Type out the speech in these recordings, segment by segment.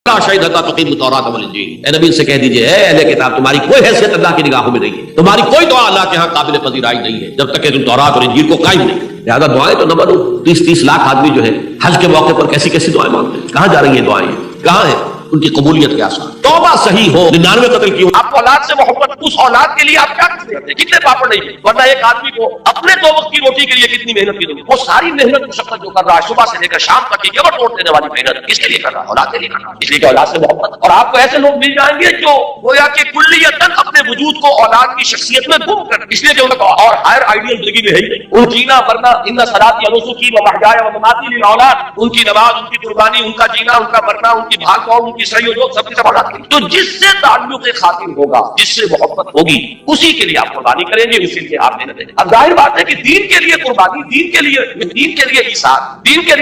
اے نبی سے کہہ دیجئے اے اہل کتاب تمہاری کوئی حیثیت اللہ کی نگاہوں میں نہیں ہے، تمہاری کوئی دعا اللہ کے ہاں قابل پذیرائی نہیں ہے جب تک کہ تم تورات اور انجیل کو قائم نہیں۔ لہٰذا دعائیں تو نہ بنو۔ 30 لاکھ آدمی جو ہے حج کے موقع پر کیسی کیسی دعائیں مانگتے ہیں، کہاں جا رہی ہیں دعائیں، کہاں ہیں ان کی قبولیت کے آثار؟ توبہ صحیح ہو، 99 قتل کی ہو، آپ کو اولاد سے محبت، اس اولاد کے لیے آپ کیا کرتے ہیں، کتنے پاپڑ نہیں، ورنہ ایک آدمی کو اپنے 2 وقت کی روٹی کے لیے کتنی محنت کی ہوگی، وہ ساری محنت مشقت جو کر رہا ہے صبح سے لے کر شام تک کی کمر توڑ دینے والی محنت کس کے لیے کر رہا ہے؟ اولاد کے لیے کر رہا ہے، اس لیے کہ اولاد سے محبت۔ اور آپ کو ایسے لوگ مل جائیں گے جو گویا کہ کلیتاً اپنے وجود کو اولاد کی شخصیت میں گم کر، اس لیے کہ ان کا اور ہائر آئیڈیل زندگی میں ہے ہی نہیں، ان جینا مرنا، ان صلاتی و نسکی و محیای و مماتی للاولاد، ان کی نماز، ان کی قربانی، ان کا جینا، ان کا مرنا، ان کی بھاگ دوڑ، ان کی سعی و جوش، سب تو جس سے تعلق خاطر ہوگا، جس سے محبت ہوگی، اسی کے لیے آپ قربانی کریں گے، اسی لیے آپ محنت کریں گے۔ اب ظاہر بات ہے کہ دین کے لیے قربانی، دین کے لیے ایثار، دین کے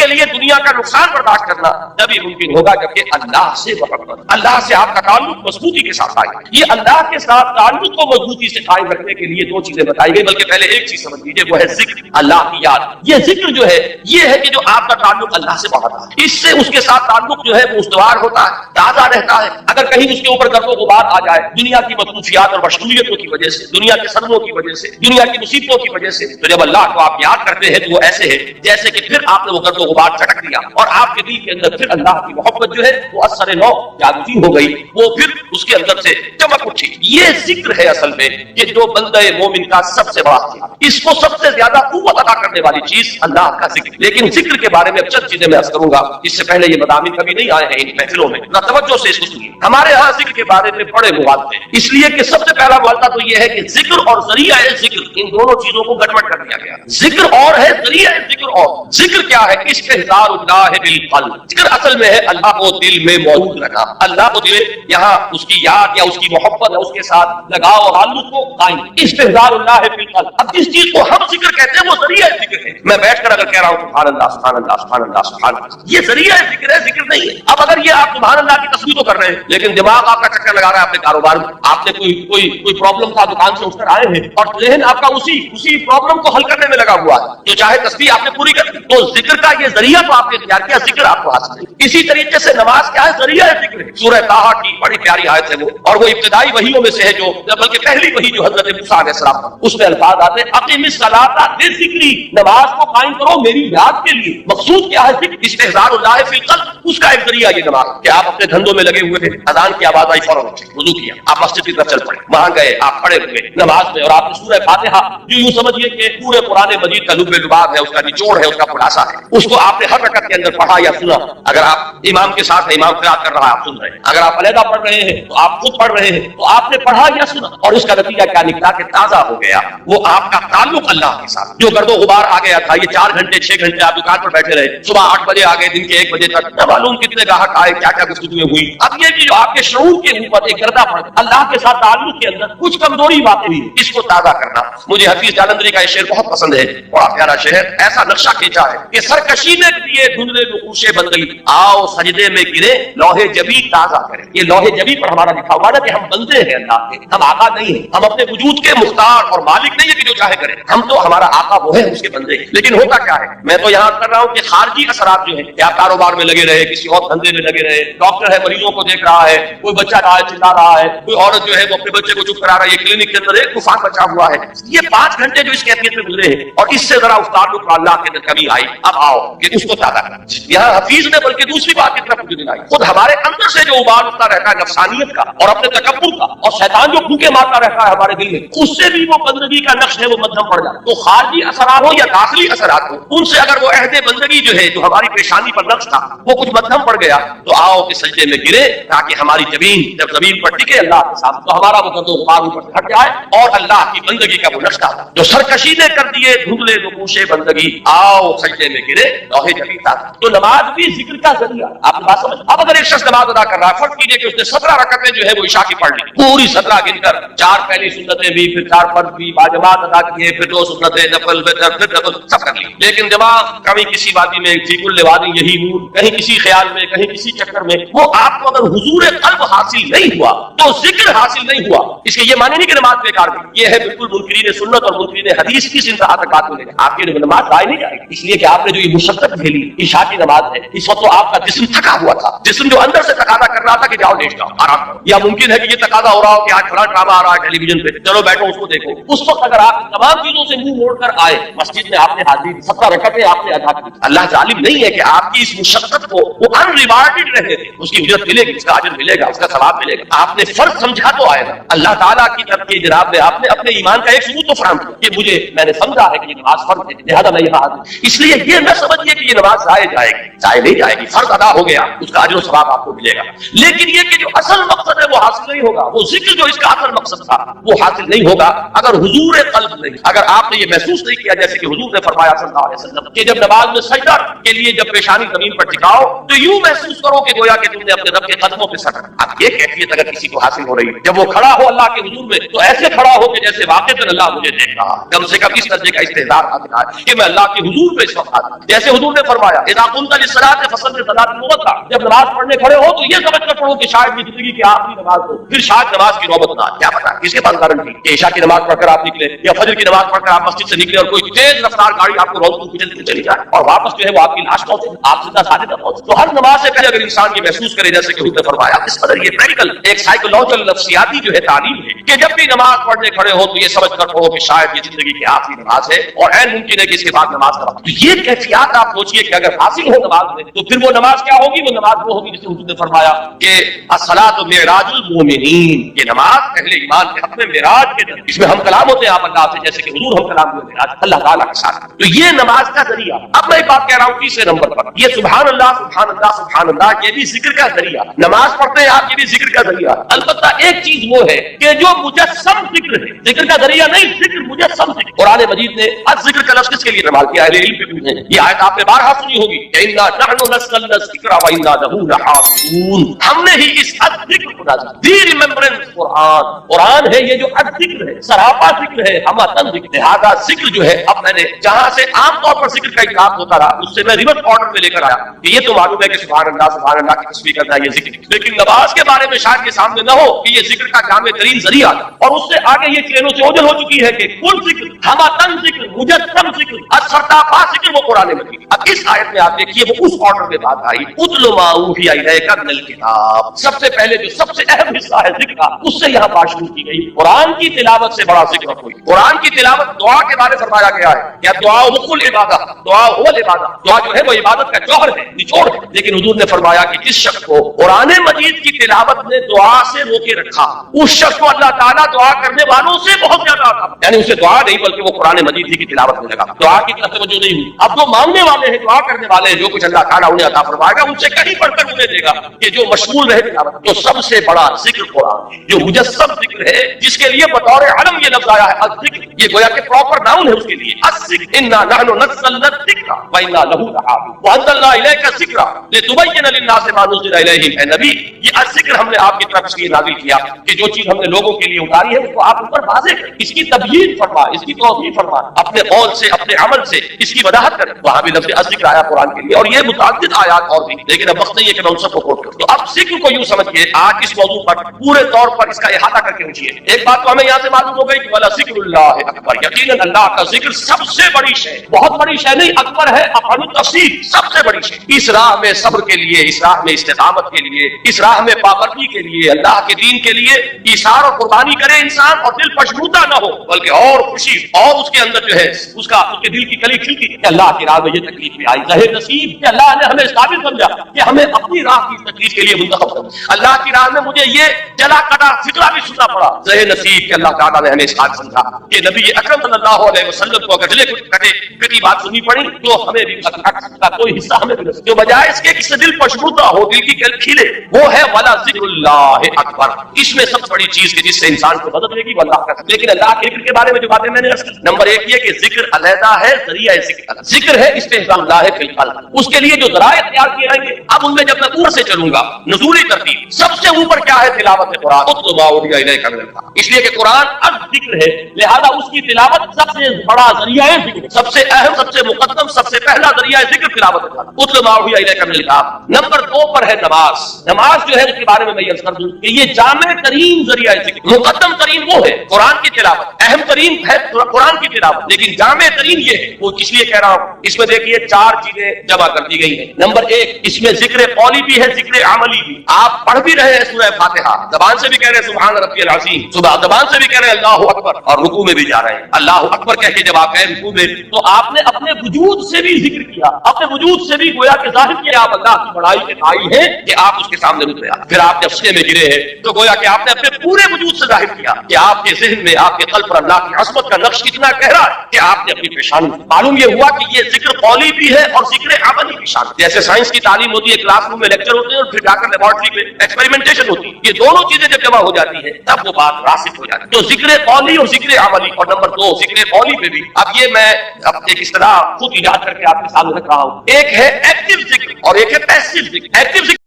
لیے دنیا کا نقصان برداشت کرنا تبھی ممکن ہوگا جبکہ اللہ سے محبت، اللہ سے آپ کا تعلق مضبوطی کے ساتھ آئے۔ یہ اللہ کے ساتھ تعلق کو مضبوطی سے قائم رکھنے کے لیے 2 چیزیں بتائی گئی، بلکہ پہلے ایک چیز سمجھ لیجیے، وہ ہے ذکر، اللہ کی یاد۔ یہ ذکر جو ہے یہ ہے کہ جو آپ کا تعلق اللہ سے بڑھتا ہے، اس سے اس کے ساتھ تعلق جو ہے وہ استوار ہوتا ہے، تازہ رہتا ہے۔ اگر کہیں اس کے اوپر گرد و غبار آ جائے دنیا کی مصروفیات اور مشغولیتوں کی وجہ سے، دنیا کے صدموں کی وجہ سے، دنیا کی مصیبتوں کی وجہ سے، تو جب اللہ کو آپ یاد کرتے ہیں تو وہ ایسے ہے جیسے کہ پھر آپ نے وہ گرد و غبار جھٹک دیا اور آپ کے دل کے اندر پھر اللہ کی محبت جو ہے وہ اثر نو جاگتی ہو گئی، وہ پھر اس کے اندر سے چمک اٹھی۔ یہ ذکر ہے اصل میں کہ جو بندہ مومن کا سب سے بڑا ہتھیار، اس کو سب سے زیادہ قوت عطا کرنے والی چیز اللہ کا ذکر۔ لیکن ذکر کے بارے میں چند چیزیں میں عرض کروں گا، اس سے پہلے یہ مضامین کبھی نہیں آئے ہیں ان محفلوں میں، نہ توجہ سے اس کو سنیے۔ ہمارے ہاں ذکر کے بارے میں بڑے مغالطے ہیں، اس لیے کہ سب سے پہلا مغالطہ تو یہ ہے کہ ذکر اور ذریعہ ذکر، ان دونوں چیزوں کو گڑبڑ کر دیا گیا۔ ذکر اور ہے، ذریعہ ذکر اور۔ ذکر کیا ہے؟ استحضار اللہ بالقلب، ذکر اصل میں ہے اللہ کو دل میں موجود رکھنا، اللہ کو دل یہاں اس کی یاد یا اس کی محبت یا اس کے ساتھ لگاؤ اور تعلق کو قائم، استحضار اللہ بالقلب۔ اب جس چیز کو ہم ذکر کہتے ہیں وہ ذریعہ ذکر ہے۔ میں بیٹھ کر اگر کہہ رہا ہوں سبحان اللہ سبحان اللہ سبحان اللہ سبحان اللہ، یہ ذریعہ ذکر ہے، ذکر نہیں ہے۔ اب اگر یہ آپ سبحان اللہ کی تصویر تو کر رہے ہیں لیکن دماغ آپ کا چکر لگا رہا ہے اپنے کاروبار میں، آپ نے کوئی پرابلم کا دکان سے اٹھ کر آئے ہیں اور ذہن آپ کا اسی پرابلم کو حل کرنے میں لگا ہوا ہے، جو چاہے تسبیح آپ نے پوری کر دی، تو ذکر کا یہ ذریعہ تو آپ نے اختیار کیا، ذکر آپ کو حاصل ہے۔ اسی طریقے سے نماز کیا ہے؟ ذریعہ ذکر ہے۔ سورہ طٰہٰ کی بڑی پیاری آیت ہے وہ، اور وہ ابتدائی وحیوں میں سے ہے جو بلکہ پہلی وحی جو حضرت موسیٰ علیہ السلام پر، اس میں الفاظ آتے ہیں اقیم الصلاۃ لذکری، نماز کو قائم کرو میری یاد کے لیے۔ مقصود کیا ہے؟ ذکر، استحضار اللہ فی القلب، اس کا ایک ذریعہ یہ نماز کہ آپ اپنے دھندوں میں لگے ہوئے تھے، اذان کی آواز آئی فوراً اٹھے، وضو کیا، آپ مسجد کی طرف چل پڑے، وہاں گئے، آپ کھڑے ہوئے نماز میں اور آپ نے سورہ فاتحہ جو یوں سمجھیے کہ پورے قرآن مجید کا لب لباب ہے، اس کا نچوڑ ہے، اس کا خلاصہ ہے، اس کو آپ نے ہر رکعت کے اندر پڑھا یا سنا۔ اگر آپ امام کے ساتھ امام قرات کر رہا ہے آپ سن رہے ہیں، اگر آپ علیحدہ پڑھ رہے ہیں تو آپ خود پڑھ رہے ہیں، تو آپ نے پڑھا یا سنا، اور اس کا نتیجہ کیا نکلا کہ تازہ ہو گیا وہ آپ کا تعلق اللہ کے ساتھ۔ جو گرد و غبار آ گیا تھا، یہ 4 گھنٹے 6 گھنٹے آپ دکان پر بیٹھے رہے، صبح 8 بجے آ گئے، دن کے 1 بجے تک نہ معلوم کتنے گاہک آئے، کیا کیا گفتگویں ہوئی۔ اب یہ جو آپ کے شعور کے اوپر ایک گردہ پڑ اللہ کے ساتھ تعلق کے اندر کچھ کمزوری واقع ہوئی، اس کو تازہ کرنا۔ مجھے حفیظ جالندھری کا یہ شعر بہت پسند ہے، بڑا پیارا شعر، ایسا نقشہ کھینچا ہے کہ سرکشی نے دیے دھندلے نقوش بندگی، آؤ سجدے میں گرے لوح جبی تازہ کریں۔ یہ لوح جبی پر ہمارا لکھا ہوا ہے کہ ہم بندے ہیں اللہ کے، ہم آقا نہیں ہیں، ہم اپنے وجود کے مختار اور مالک نہیں ہے کہ جو چاہے کریں، ہم تو ہمارا آقا وہ ہے، اس کے بندے ہیں۔ لیکن ہوتا کیا ہے، میں تو یہاں کر رہا ہوں کہ خارجی اثرات جو ہیں، یا کاروبار میں لگے رہے، کسی اور دھندے میں لگے رہے، ڈاکٹر ہے مریضوں کو دیکھ رہا ہے، کوئی بچہ رہا ہے چلا رہا ہے، کوئی عورت جو ہے وہ اپنے بچے کو چپ کرا رہا ہے، یہ کلینک کے اندر ایک طوفان بچا ہوا ہے۔ یہ 5 گھنٹے جو اس کیفیت میں گزرے ہیں اور اس سے ذرا اس تعلق اللہ کے اندر کمی آئی، اب آؤ کہ اس کو تازہ کرنا۔ یہاں حفیظ نے بلکہ دوسری بات کی طرف مجھے دلائی، خود ہمارے اندر سے جو ابال اٹھتا رہتا ہے نفسانیت کا اور اپنے تکبر کا، اور شیطان جو پھونکے مارتا رہتا ہے ہمارے دل میں، اس سے بھی وہ بندگی کا نقش ہے وہ مدھم پڑ جاتا ہے۔ تو خارجی اثرات ہو یا داخلی اثرات ہو، ان سے اگر وہ عہد بندگی جو ہے جو ہماری پریشانی پر نقش تھا وہ کچھ مدھم پڑ گیا، تو آؤ کہ سجدے میں گرے تاکہ ہماری زمین جب زمین پر ٹکے اللہ کے ساتھ تو ہمارا وہ گرد و غبار اوپر سے ہٹ جائے اور اللہ کی بندگی کا وہ نقش تھا جو سرکشی نے کر دیے دھندلے نقوش بندگی، آؤ سجدے میں گرے لوح جبی تازہ۔ تو نماز بھی ذکر کا ذریعہ، آپ نے بات سمجھ۔ اب اگر ایک شخص نماز ادا کر رہا ہے، فرض کیجئے کہ اس نے 17 رکعتیں جو ہے وہ عشاء کی پڑھ لی، پوری 17 گن کر، 4 پہلی سنتیں بھی، پھر 4 فرض بھی باجماعت ادا کیے، پھر 2 سنتیں نفل، پھر نفل سب کر لی، لیکن دماغ کبھی کسی وادی میں فی کل وادی یہی نور، کہیں کسی خیال میں، کہیں کسی چکر میں، وہ آپ کو اگر حضور قلب حاصل نہیں ہوا تو ذکر حاصل نہیں ہوا، اس کے یہ معنی نہیں کہ نماز بیکار ہے، یہ ہے بالکل منکرین منکرین سنت اور منکرین حدیث کی انتہا تک بات ملے گا، آپ کی نماز ضائع نہیں جائے گی، اس لیے کہ آپ نے جو یہ مشقت جھیلی عشاء کی نماز ہے، اس وقت تو آپ کا جسم تھکا ہوا تھا، جسم جو اندر سے تقاضا کر رہا تھا کہ جاؤ لیٹ جاؤ آرام کرو، یا ممکن ہے کہ یہ تقاضا ہو رہا ہو کہ آج بڑا ڈرامہ آ رہا ہے ٹیلی ویژن پہ، چلو بیٹھو اس کو دیکھو، اس وقت اگر آپ تمام چیزوں سے منہ موڑ کر آئے، مسجد میں آپ نے حاضری 17 رکعتیں آپ نے ادا کی، اللہ ظالم نہیں ہے کہ آپ کی اس مشقت کو وہ ان ریوارڈڈ رہنے دے، اس کی اجرت ملے گی، اس کا اجر ملے گا، اس کا ثواب ملے گا، آپ نے فرض سمجھا تو آئے نا، اللہ تعالیٰ کی طرف کے جناب میں آپ نے اپنے ایمان کا ایک ثبوت تو فراہم کیا کہ مجھے میں نے سمجھا ہے کہ یہ نماز فرض ہے، لہذا میں یہاں حاضر، اس لیے یہ نہ سمجھیے کہ یہ نماز ضائع جائے گی، ضائع نہیں جائے گی، فرض ادا ہو گیا، اس کا اجر و ثواب آپ کو ملے گا، لیکن یہ کہ جو اصل مقصد ہے وہ حاصل نہیں ہوگا، وہ ذکر جو اس کا اصل مقصد تھا وہ حاصل نہیں ہوگا اگر حضور قلب نہیں، اگر آپ نے یہ محسوس نہیں کیا جیسے کہ حضور نے فرمایا صلی اللہ علیہ وسلم کہ جب نماز میں سجدہ کے لیے جب پیشانی زمین پر ٹکاؤ تو یوں محسوس کرو کہ گویا کہ تم نے اپنے رب کے قدموں پہ سٹا، اب یہ کیفیت اگر کسی کو حاصل ہو رہی ہے جب وہ کھڑا ہو اللہ کے حضور میں تو ایسے کھڑا ہو کہ جیسے واقعتاً اللہ مجھے دیکھ رہا، کم سے کم اس درجے کا استحضار حاصل ہے کہ میں اللہ کے حضور میں اس وقت حاضر، جیسے حضور نے فرمایا اذا قمت للصلاۃ فصل صلاۃ الموتى، جب نماز پڑھنے کھڑے ہو تو یہ سمجھ کر پڑھو کہ شاید یہ زندگی کی آخری نماز ہو، پھر شاید نماز کی نوبت نہ، کیا پتا کس کے پاس گارنٹی کہ عشاء کی نماز پڑھ کر آپ نکلے یا فجر کی نماز پڑھ کر آپ مسجد سے نکلے اور کوئی تیز رفتار گاڑی آپ کو روڈ پر چلی جائے اور واپس جو ہے وہ آپ کی لاش پہنچے، آپ زندہ ثابت نہ پہنچے، تو ہر نماز سے پہلے اگر انسان یہ محسوس کرے جیسے کہ حضور نے فرمایا، اس قدر یہ پریکٹیکل ایک سائیکولوجیکل نفسیاتی جو ہے تعلیم ہے کہ جب بھی نماز پڑھنے کھڑے ہو تو یہ سمجھ کر پڑھو کہ شاید یہ زندگی کی آخری نماز ہے اور عین ممکن ہے کہ اس کے بعد نماز کا وقت، یہ کیفیات آپ سوچئے کہ اگر حاصل ہو نماز میں تو پھر وہ نماز کیا ہوگی، وہ نماز وہ ہوگی جسے حضور نے فرمایا کہ الصلاۃ معراج المومنین، یہ نماز اہل ایمان کے حق میں معراج کے در، اس میں ہم کلام ہوتے ہیں آپ اللہ سے جیسے کہ حضور ہم کلام ہوئے معراج اللہ تعالیٰ کے ساتھ، تو یہ نماز کا ذریعہ۔ اب میں ایک بات کہہ رہا ہوں تیسرے نمبر پر، یہ سبحان اللہ سبحان اللہ سبحان اللہ یہ بھی ذکر کا ذریعہ، نماز پڑھتے ہیں آپ یہ بھی ذکر کا ذریعہ، البتہ ایک چیز وہ ہے کہ جو مجسم ذکر ہے، ذکر کا ذریعہ نہیں، ذکر مجسم ذکر، قرآن مجید نے ذکر کا لفظ کس کے لیے استعمال کیا ہے، اہل علم پہ پوچھیں، یہ آیت آپ نے بارہا سنی ہوگی، اِنَّا نَحْنُ نَزَّلْنَا الذِّكْرَ وَإِنَّا لَهُ لَحَافِظُونَ، ہم نے ہی اس ذکر کو نازل، دی ریممبرنس قرآن، قرآن ہے یہ جو ذکر ہے، سراپا ذکر ہے، ہماتن ذکر، لہذا ذکر جو ہے، اب میں نے جہاں سے عام طور پر ذکر کا اطلاق ہوتا رہا اس سے میں ریورس آرڈر میں لے کر آیا کہ یہ تو معلوم ہے کہ سبحان اللہ کی تسبیح کرنا یہ ذکر، لیکن نماز کے بارے میں شاید یہ سامنے نہ ہو کہ یہ ذکر کا جامع ترین ذریعہ، اور اس سے آگے یہ چینوں سے اوجھل ہو چکی ہے کہ کل ذکر، ہماتن ذکر، مجسم ذکر، سرتاپا ذکر وہ قرآن مجید۔ اب اس آیت میں آپ دیکھیے وہ اس آرڈر میں بات آئی، اتل ما اوحی الیک من الکتاب، سب سے پہلے جو سب سے اہم حصہ ہے ذکر کا اس سے یہاں بات شروع کی گئی، قرآن کی تلاوت سے بڑا ذکر کوئی، قرآن کی تلاوت دعا کے بارے فرمایا گیا ہے، کیا دعا حق العبادہ، دعا هو العبادہ، دعا جو ہے وہ عبادت کا جوہر ہے، نچوڑ ہے، لیکن حضور نے فرمایا کہ جس شخص کو قرآن مجید کی تلاوت نے دعا سے روکے رکھا اس شخص کو اللہ تعالیٰ دعا کرنے والوں سے بہت زیادہ آتا، یعنی اسے دعا نہیں بلکہ وہ قرآن مجید ہی کی تلاوت میں لگا، دعا کی طرف توجہ نہیں ہوئی۔ اب جو مانگنے والے ہیں، دعا کرنے والے ہیں، جو کچھ اللہ تعالیٰ انہیں عطا فرمائے گا ان سے کہیں بڑھ کر انہیں دے گا کہ جو مشغول رہے تلاوت، جو سب سے بڑا ذکر قرآن ہے، جو مجسم ذکر ہے، جس کے لیے بطور علم یہ لفظ آیا ہے الذکر، یہ گویا کہ پراپر ناؤن ہے اس کے لیے، الذکر، انا نحن نزلنا الذکر وانا له لحافظون وانزلنا الیک الذکر لتبین للناس ما نزل الیہم، اے نبی یہ الذکر ہم نے آپ کی طرف سے نازل کیا کہ جو چیز ہم نے لوگوں کے لیے اتاری ہے اس کو آپ اوپر واضح کریں، اس کی تبیین فرما، اس کی توضیح فرما، اپنے قول سے اپنے عمل سے اس کی وضاحت کریں، وہاں بھی لفظ الذکر آیا قرآن کے لیے، اور یہ متعدد آیات اور بھی، لیکن اب وقت نہیں ہے کہ میں ان سب کو کوٹ کروں، تو اب ذکر کو یوں سمجھیے آج اس موضوع پر پورے طور پر اس کا احاطہ کر کے اونچیے۔ ایک بات تو ہمیں یہاں سے معلوم ہو گئی کہ ولا ذکر اللہ اکبر، یقیناً اللہ کا ذکر سب سے بڑی شے، بہت بڑی شے نہیں، اکبر ہے افعال التفصیل، سب سے بڑی شے، اس راہ میں صبر کے لیے، اس راہ میں استقامت کے لیے، اس راہ میں پابندی کے لیے، اللہ کے دین کے لیے ایثار اور قربانی کرے انسان اور دل پشمودہ نہ ہو بلکہ اور خوشی اور اس کے اندر جو ہے اس کے دل کی کلی کھلتی کہ اللہ کی راہ میں یہ تکلیف بھی آئی، ظاہر نصیب کہ اللہ نے ہمیں قابل سمجھا کہ ہمیں اپنی راہ کی تکلیف کے لیے منتخب کرنا، اللہ کی راہ میں مجھے یہ جلا کٹا فکرہ بھی سننا پڑا، ظاہر نصیب کہ اللہ تعالیٰ نے ہمیں اس قابل سمجھا کہ نبی اکرم صلی اللہ علیہ وسلم کو اگر جلے کٹے کٹی بات سنی پڑی تو ہمیں بھی کا کوئی حصہ ہمیں بھی جو بجائے اس کے کس سے دل پشمودہ ہو، دل کی کل کھلے، وہ ہے ولا ذکر اللہ اکبر، اس میں سب سے بڑی چیز کہ جس سے انسان کو مدد ملے گی وہ اللہ کا، لیکن اللہ کے ذکر کے بارے میں جو باتیں میں نے رکھی، نمبر ایک یہ کہ ذکر علیحدہ ہے، ذریعہ ذکر، ذکر ہے استحضاء اللہ فی القلب، اس کے لیے جو ذرائع تیار کیے جائیں گے، اب ان میں جب میں اوپر سے چلوں گا نزولی ترتیب، سب سے اوپر کیا ہے تلاوت قرآن، اتل ما اوحی الیک من الکتاب، اس لیے کہ قرآن اب ذکر ہے، لہذا اس کی تلاوت سب سے بڑا ذریعہ ہے ذکر، سب سے اہم، سب سے مقدم، سب سے پہلا ذریعہ ہے ذکر تلاوت قرآن، اتل ما اوحی الیک من الکتاب۔ نمبر 2 پر ہے نماز، نماز جو ہے اس کے بارے میں میں عرض کر دوں کہ یہ جامع ترین ذریعہ ہے ذکر، مقدم ترین وہ ہے قرآن کی تلاوت، اہم ترین ہے قرآن کی تلاوت، لیکن جامع ترین یہ ہے، وہ اس لیے کہہ رہا ہوں اس میں دیکھیے 4 چیزیں جمع کر دی گئی ہیں۔ نمبر 1، اس میں ذکر قولی بھی ہے، ذکر عملی بھی۔ آپ پڑھ بھی رہے ہیں سورہ فاتحہ، زبان سے بھی کہہ رہے ہیں سبحان ربی العظیم، زبان سے بھی کہہ رہے ہیں اللہ اکبر، اور رکوع میں بھی جا رہے ہیں اللہ اکبر کہہ کے جب آپ گئے رکوع میں تو آپ نے اپنے وجود سے بھی ذکر کیا، اپنے وجود سے بھی گویا کہ ظاہر کیا آپ اللہ کی بڑائی کے قائل ہیں کہ آپ اس کے سامنے رک گئے۔ پھر آپ جب سجدے میں گرے ہیں تو گویا کہ آپ نے اپنے پورے وجود سے ظاہر کیا کہ آپ کے ذہن میں، آپ کے قلب پر اللہ کی عظمت کا نقش اتنا گہرا ہے کہ آپ نے اپنی پیشانی، معلوم یہ ہوا کہ یہ ذکر قولی بھی ہے اور ذکر عملی بھی شامل۔ جیسے سائنس کی تعلیم ہوتی ہے، کلاس روم میں لیکچر ہوتے ہیں اور پھر جا کر لیبارٹری میں ایکسپیریمنٹیشن ہوتی ہے، یہ دونوں چیزیں جب جمع ہو جاتی ہے تب وہ بات راسخ ہو جاتی ہے۔ تو ذکر قولی اور ذکر عملی، اور نمبر 2 ذکر قولی پہ بھی اب یہ میں ایک اصطلاح خود ایجاد کر کے آپ کے سامنے رکھ رہا ہوں، ایک ہے ایکٹیو ذکر اور ایک ہے پیسیو ذکر۔ ایکٹیو ذکر